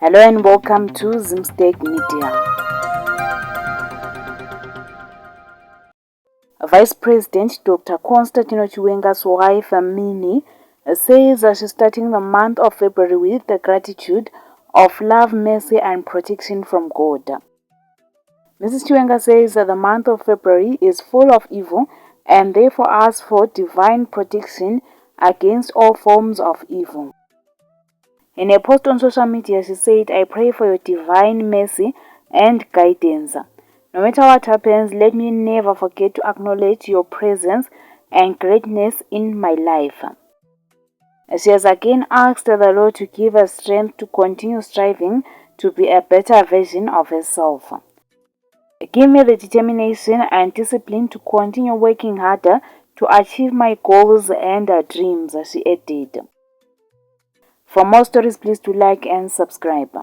Hello and welcome to Zimstake Media. Vice President Dr. Constantino Chiwenga's wife, Minnie, says she's starting the month of February with the gratitude of love, mercy, and protection from God. Mrs. Chiwenga says that the month of February is full of evil and therefore asks for divine protection against all forms of evil. In a post on social media, she said, "I pray for your divine mercy and guidance. No matter what happens, let me never forget to acknowledge your presence and greatness in my life." She has again asked the Lord to give her strength to continue striving to be a better version of herself. "Give me the determination and discipline to continue working harder to achieve my goals and dreams," she added. For more stories, please do like and subscribe.